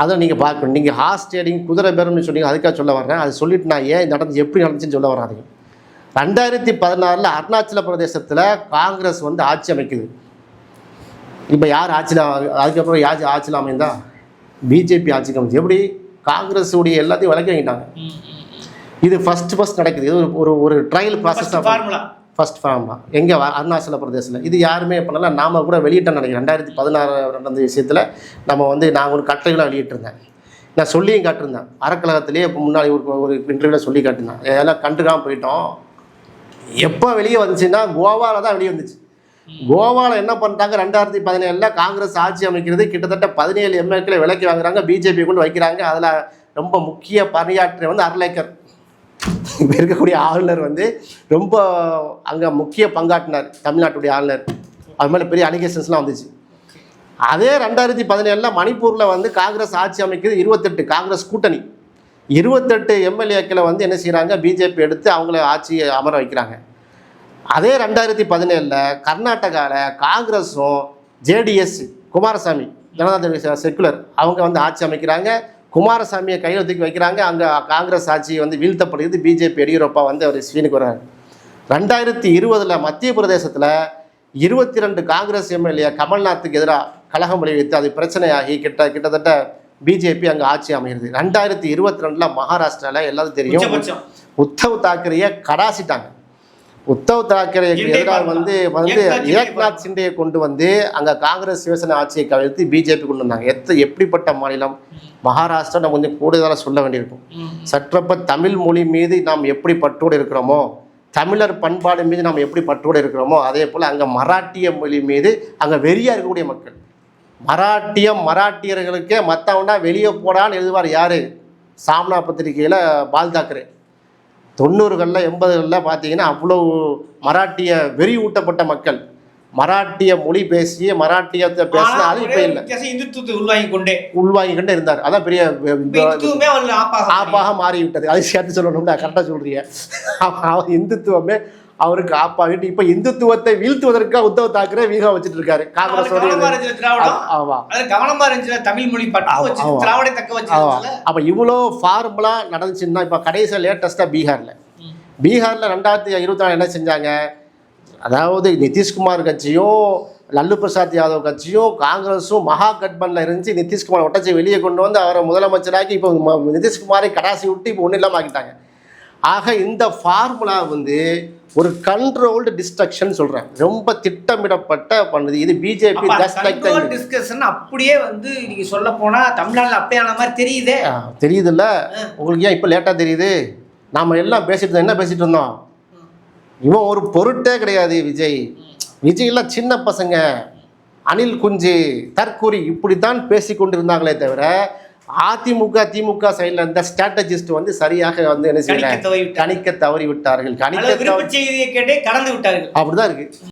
அதை நீங்கள் பார்க்கணும். நீங்கள் ஹார்ஸ் ட்ரேடிங் குதிரை பேரம்னு சொன்னீங்க, அதுக்காக சொல்ல வர்றேன். அதை சொல்லிட்டு நான் ஏன் நடந்துச்சு எப்படி நடந்துச்சுன்னு சொல்ல வராதிங்க. 2016 அருணாச்சல பிரதேசத்தில் காங்கிரஸ் வந்து ஆட்சி அமைக்குது. இப்போ யார் ஆட்சியில், அதுக்கப்புறம் யார் ஆட்சியில் அமைந்தா? பிஜேபி ஆட்சிக்கு அமைச்சு. எப்படி காங்கிரஸுடைய எல்லாத்தையும் விலக்கி வாங்கிட்டாங்க. இது ஃபஸ்ட் நடக்குது. இது ஒரு ட்ரையல் ப்ராசஸ் தான். ஃபஸ்ட் ஃபார்மா எங்கே அருணாச்சல பிரதேசத்தில். இது யாருமே பண்ணல. நாம் கூட வெளியிட்டேன்னு நினைக்கிறேன். 2016 நடந்த விஷயத்தில் நம்ம வந்து நான் ஒரு கட்டளைகளாக வெளியிட்டிருந்தேன். நான் சொல்லியும் காட்டிருந்தேன். அறக்கழகத்திலேயே இப்போ முன்னாடி ஒரு இன்டர்வியூவில் சொல்லி காட்டிருந்தேன். இதெல்லாம் கண்டுக்காமல் போயிட்டோம். எப்போ வெளியே வந்துச்சுன்னா கோவாவில் தான் வெளியே வந்துச்சு. கோவாவில் என்ன பண்ணிட்டாங்க, 2017 காங்கிரஸ் ஆட்சி அமைக்கிறது. கிட்டத்தட்ட 17 எம்எல்ஏக்களை விலக்கி வாங்குறாங்க, பிஜேபி கொண்டு வைக்கிறாங்க. அதில் ரொம்ப முக்கிய பணியாற்றிய வந்து அர்லேக்கர் இப்போ இருக்கக்கூடிய ஆளுநர் வந்து ரொம்ப அங்கே முக்கிய பங்காற்றினார். தமிழ்நாட்டுடைய ஆளுநர். அது மேலே பெரிய அலிகேஷன்ஸ்லாம் வந்துச்சு. அதே 2017 மணிப்பூரில் வந்து காங்கிரஸ் ஆட்சி அமைக்கிறது. 28 காங்கிரஸ் கூட்டணி 28 எம்எல்ஏக்களை வந்து என்ன செய்கிறாங்க, பிஜேபி எடுத்து அவங்கள ஆட்சியை அமர வைக்கிறாங்க. அதே 2017 கர்நாடகாவில் காங்கிரஸும் ஜேடிஎஸ் குமாரசாமி ஜனதா செக்குலர் அவங்க வந்து ஆட்சி அமைக்கிறாங்க. குமாரசாமியை கையில் தூக்கி வைக்கிறாங்க. அங்கே காங்கிரஸ் ஆட்சி வந்து வீழ்த்தப்படுகிறது. பிஜேபி எடியூரப்பா வந்து அவர் ஸ்வீனுக்கு வர்றாரு. 2020 மத்திய பிரதேசத்தில் 22 காங்கிரஸ் எம்எல்ஏ கமல்நாத்துக்கு எதிராக கலகம் விளைவித்து அது பிரச்சனையாகி கிட்டத்தட்ட பிஜேபி அங்கே ஆட்சி அமைகிறது. 2022 மகாராஷ்டிராவில் எல்லாரும் தெரியும், உத்தவ் தாக்கரேயை கடாசிட்டாங்க. உத்தவ் தாக்கரேக்கு எதிராக வந்து ஏக்நாத் சிண்டேயை கொண்டு வந்து அங்கே காங்கிரஸ் சிவசேனா ஆட்சியை கவிழ்த்து பிஜேபி கொண்டு வந்தாங்க. எப்படிப்பட்ட மாநிலம் மகாராஷ்டிரா. நம்ம கொஞ்சம் கூடுதலாக சொல்ல வேண்டியிருக்கும். சற்றப்ப தமிழ் மொழி மீது நாம் எப்படி பற்றோடு இருக்கிறோமோ, தமிழர் பண்பாடு மீது நாம் எப்படி பற்றோடு இருக்கிறோமோ, அதே போல் அங்கே மராட்டிய மொழி மீது அங்கே வெறியாக இருக்கக்கூடிய மக்கள். மராட்டியர்களுக்கே மற்றவனா வெளியே போடான்னு எழுதுவார் யார்? சாம்னா பத்திரிகையில் பால் தாக்கரே. 90களில் 80களில் பார்த்தீங்கன்னா அவ்வளோ மராட்டிய வெறி ஊட்டப்பட்ட மக்கள். மராட்டிய மொழி பேசிய மராட்டியத்தை பேசினாலும் இப்போ இல்லை, உள்வாங்கி கொண்டே இருந்தார். அதான் பெரிய ஆப்பாக மாறிவிட்டது. அதை சேர்த்து சொல்லணும்னா கரெக்டாக சொல்றீங்க. இந்துத்துவமே அவருக்கு ஆப்பாகிட்டு இப்போ இந்துத்துவத்தை வீழ்த்துவதற்காக உத்தவ் தாக்கரே வீகம் வச்சுட்டு இருக்காரு. காங்கிரஸ் அப்போ இவ்வளோ ஃபார்முலா நடந்துச்சுன்னா இப்போ கடைசியில் லேட்டஸ்ட்டாக பீகாரில் 2024 என்ன செஞ்சாங்க, அதாவது நிதிஷ்குமார் கட்சியும் லல்லு பிரசாத் யாதவ் கட்சியும் காங்கிரஸும் மகா கட்பனில் இருந்துச்சு. நிதிஷ்குமார் ஒட்டச்சி வெளியே கொண்டு வந்து அவரை முதலமைச்சராக்கி இப்போ நிதிஷ்குமாரை கடாசி விட்டு இப்போ ஒன்றும் இல்லாமல் ஆக்கிட்டாங்க. ஆக இந்த ஃபார்முலா வந்து ஒரு கண்ட்ரோல்டு டிஸ்ட்ரக்ஷன் சொல்கிறேன், ரொம்ப திட்டமிடப்பட்ட பண்ணுது. இது பிஜேபி டிஸ்கஷன் அப்படியே வந்து நீங்கள் சொல்ல போனால் தமிழ்நாட்டில் அப்படியான மாதிரி தெரியுதுல்ல உங்களுக்கு. ஏன் இப்போ லேட்டாக தெரியுது? நாம் எல்லாம் பேசிட்டு இருந்தோம். என்ன பேசிகிட்டு இருந்தோம்? இவன் ஒரு பொருட்டே கிடையாது விஜய்லாம் சின்ன பசங்க, அனில் குஞ்சு, தற்கூரி இப்படித்தான் பேசி கொண்டு இருந்தாங்களே தவிர அதிமுக திமுக சைடில் இருந்த ஸ்ட்ராட்டஜிஸ்ட் வந்து சரியாக வந்து என்ன செய்யல, கணிக்க தவறி விட்டார்கள். அப்படிதான் இருக்கு.